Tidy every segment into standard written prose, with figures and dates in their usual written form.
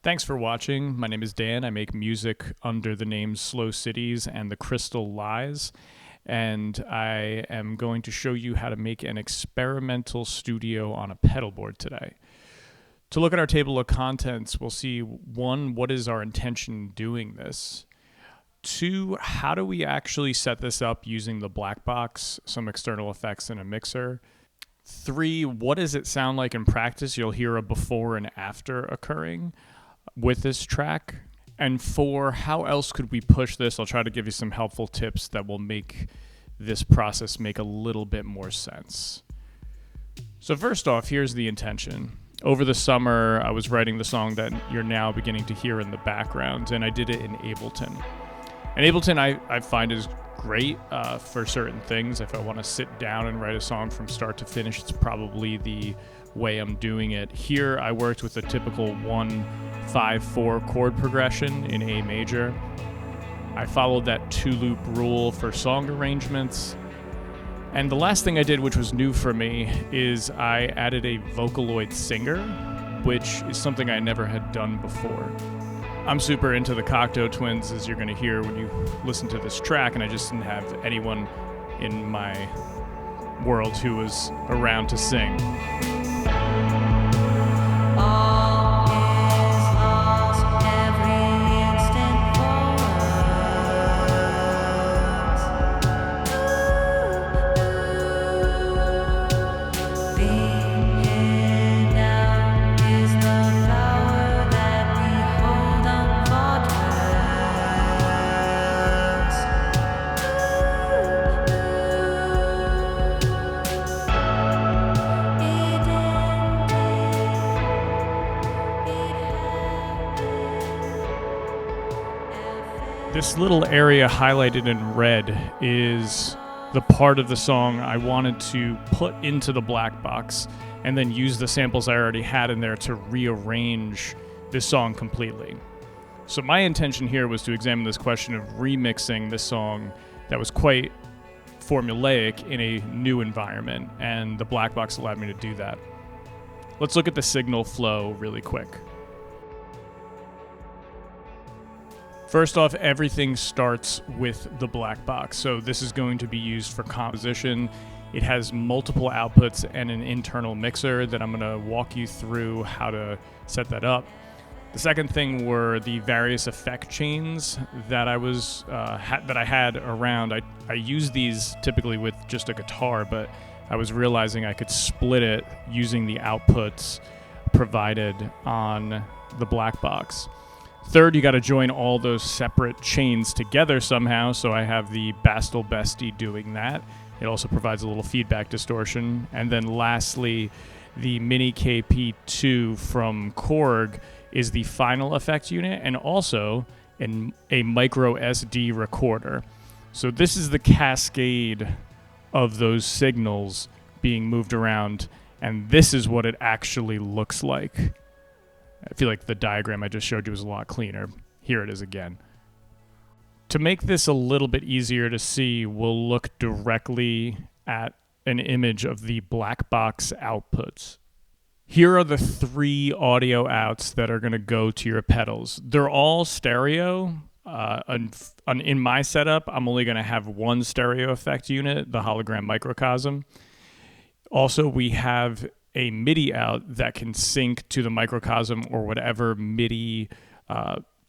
Thanks for watching. My name is Dan. I make music under the names Slow Cities and The Crystal Lies. And I am going to show you how to make an experimental studio on a pedal board today. To look at our table of contents, we'll see 1, what is our intention doing this? 2, how do we actually set this up using the Blackbox, some external effects and a mixer? 3, what does it sound like in practice? You'll hear a before and after occurring with this track. And 4, how else could we push this? I'll try to give you some helpful tips that will make this process make a little bit more sense. So first off, here's the intention. Over the summer, I was writing the song that you're now beginning to hear in the background, and I did it in Ableton. And Ableton I find is great for certain things. If I want to sit down and write a song from start to finish, it's probably the way I'm doing it. Here, I worked with a typical 1-5-4 chord progression in A major. I followed that 2-loop rule for song arrangements. And the last thing I did, which was new for me, is I added a Vocaloid singer, which is something I never had done before. I'm super into the Cocteau Twins, as you're going to hear when you listen to this track, and I just didn't have anyone in my world who was around to sing. This little area highlighted in red is the part of the song I wanted to put into the black box and then use the samples I already had in there to rearrange this song completely. So my intention here was to examine this question of remixing this song that was quite formulaic in a new environment, and the black box allowed me to do that. Let's look at the signal flow really quick. First off, everything starts with the black box. So this is going to be used for composition. It has multiple outputs and an internal mixer that I'm going to walk you through how to set that up. The second thing were the various effect chains that I was that I had around. I use these typically with just a guitar, but I was realizing I could split it using the outputs provided on the black box. Third, you got to join all those separate chains together somehow, so I have the Bastel Bestie doing that. It also provides a little feedback distortion. And then lastly, the Mini KP2 from Korg is the final effect unit and also a micro SD recorder. So this is the cascade of those signals being moved around, and this is what it actually looks like. I feel like the diagram I just showed you was a lot cleaner. Here it is again. To make this a little bit easier to see, we'll look directly at an image of the black box outputs. Here are the 3 audio outs that are going to go to your pedals. They're all stereo. In my setup, I'm only going to have one stereo effect unit, the hologram microcosm. Also, we have a MIDI out that can sync to the microcosm or whatever MIDI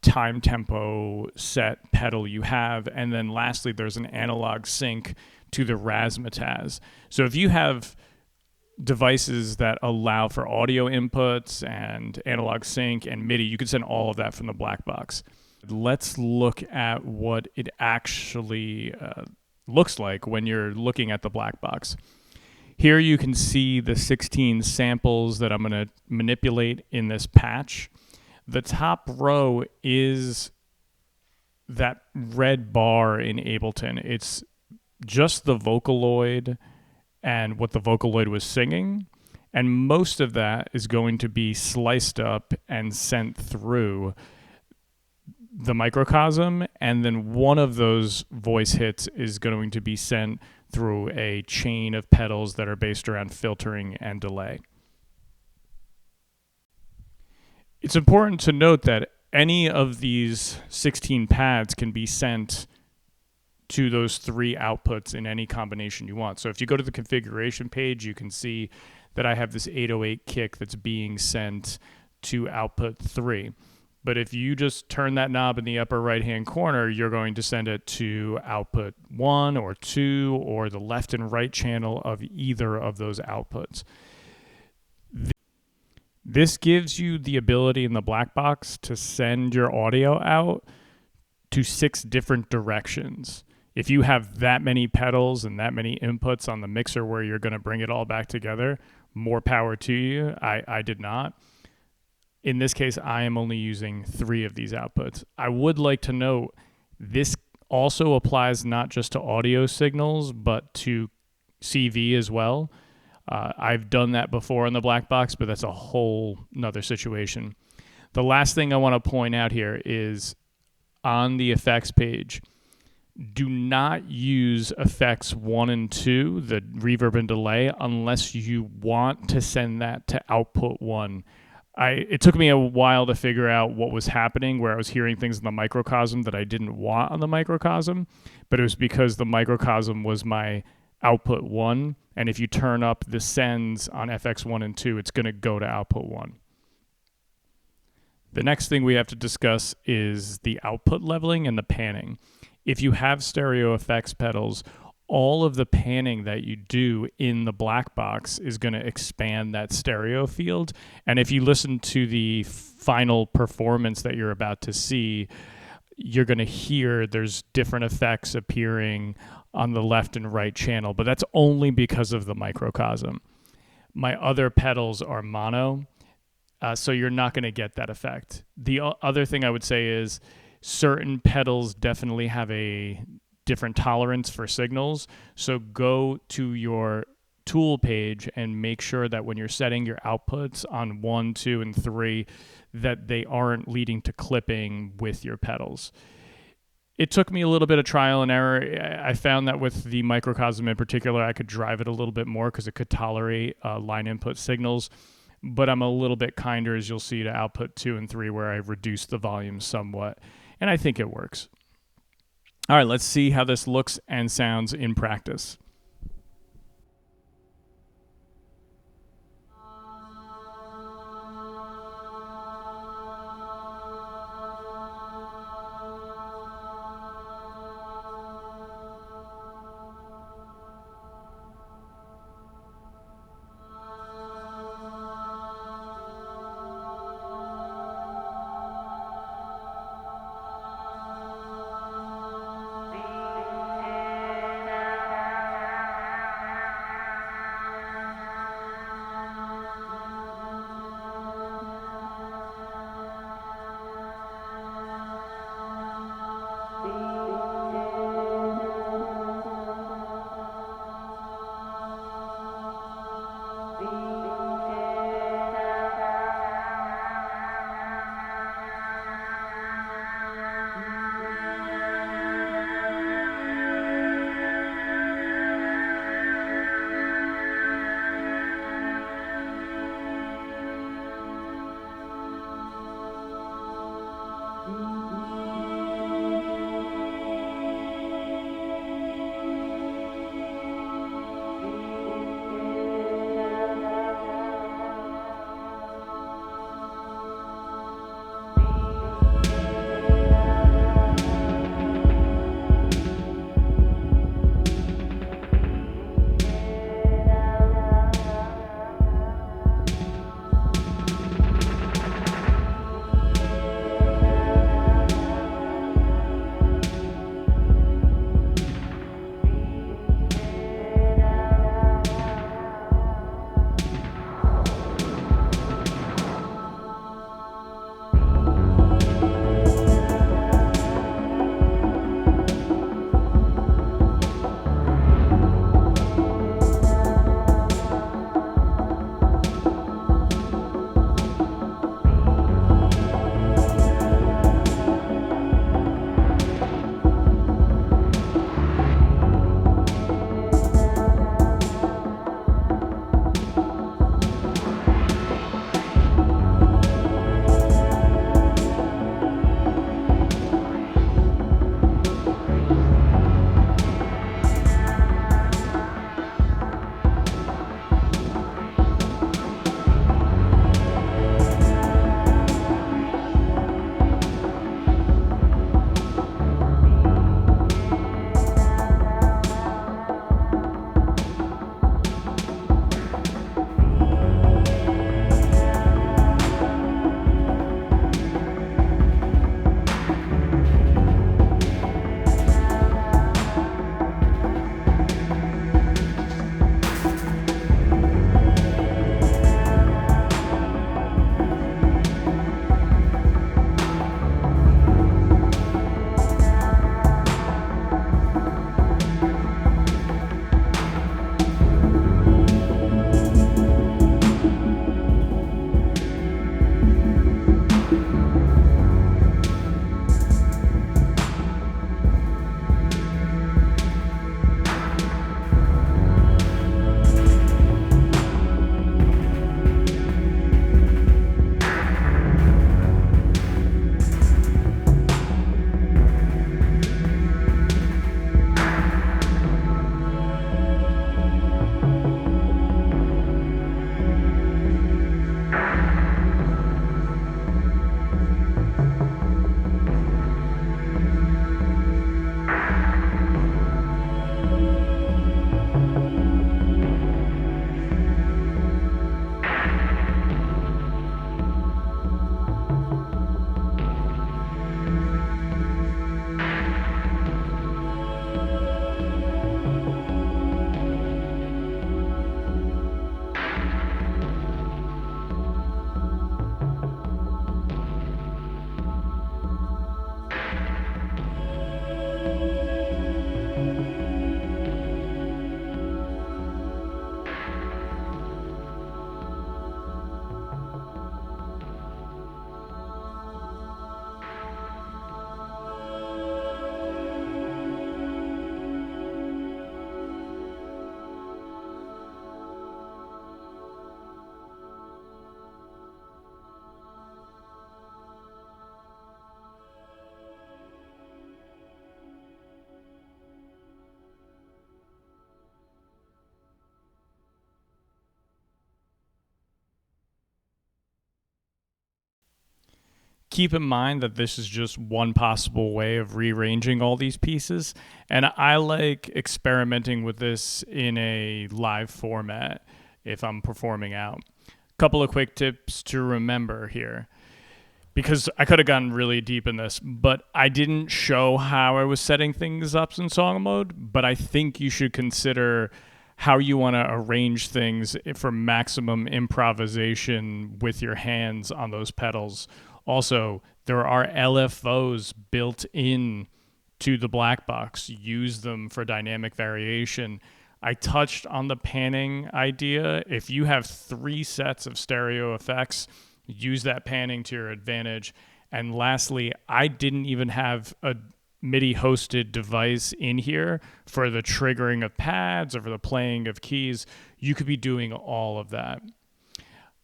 time tempo set pedal you have. And then lastly, there's an analog sync to the razzmatazz. So if you have devices that allow for audio inputs and analog sync and MIDI, you can send all of that from the black box. Let's look at what it actually looks like when you're looking at the black box. Here you can see the 16 samples that I'm going to manipulate in this patch. The top row is that red bar in Ableton. It's just the Vocaloid and what the Vocaloid was singing. And most of that is going to be sliced up and sent through the microcosm. And then one of those voice hits is going to be sent through a chain of pedals that are based around filtering and delay. It's important to note that any of these 16 pads can be sent to those 3 outputs in any combination you want. So if you go to the configuration page, you can see that I have this 808 kick that's being sent to output 3. But if you just turn that knob in the upper right-hand corner, you're going to send it to output 1 or 2 or the left and right channel of either of those outputs. This gives you the ability in the black box to send your audio out to 6 different directions. If you have that many pedals and that many inputs on the mixer where you're going to bring it all back together, more power to you. I did not. In this case, I am only using 3 of these outputs. I would like to note this also applies not just to audio signals, but to CV as well. I've done that before in the black box, but that's a whole nother situation. The last thing I want to point out here is on the effects page, do not use effects 1 and 2, the reverb and delay, unless you want to send that to output 1. It took me a while to figure out what was happening, where I was hearing things in the microcosm that I didn't want on the microcosm, but it was because the microcosm was my output 1, and if you turn up the sends on FX 1 and 2, it's going to go to output 1. The next thing we have to discuss is the output leveling and the panning. If you have stereo effects pedals, all of the panning that you do in the black box is going to expand that stereo field. And if you listen to the final performance that you're about to see, you're going to hear there's different effects appearing on the left and right channel, but that's only because of the microcosm. My other pedals are mono, so you're not going to get that effect. The other thing I would say is certain pedals definitely have a different tolerance for signals, so go to your tool page and make sure that when you're setting your outputs on 1, 2, and 3, that they aren't leading to clipping with your pedals. It took me a little bit of trial and error. I found that with the microcosm in particular, I could drive it a little bit more because it could tolerate line input signals, but I'm a little bit kinder, as you'll see, to output 2 and 3, where I reduced the volume somewhat, and I think it works. All right, let's see how this looks and sounds in practice. keep in mind that this is just one possible way of rearranging all these pieces. And I like experimenting with this in a live format if I'm performing out. Couple of quick tips to remember here, because I could have gone really deep in this, but I didn't show how I was setting things up in song mode, but I think you should consider how you want to arrange things for maximum improvisation with your hands on those pedals. Also, there are LFOs built in to the Blackbox. Use them for dynamic variation. I touched on the panning idea. If you have 3 sets of stereo effects, use that panning to your advantage. And lastly, I didn't even have a MIDI hosted device in here for the triggering of pads or for the playing of keys. You could be doing all of that.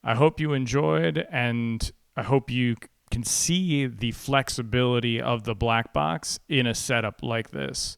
I hope you enjoyed, and I hope you can see the flexibility of the Blackbox in a setup like this.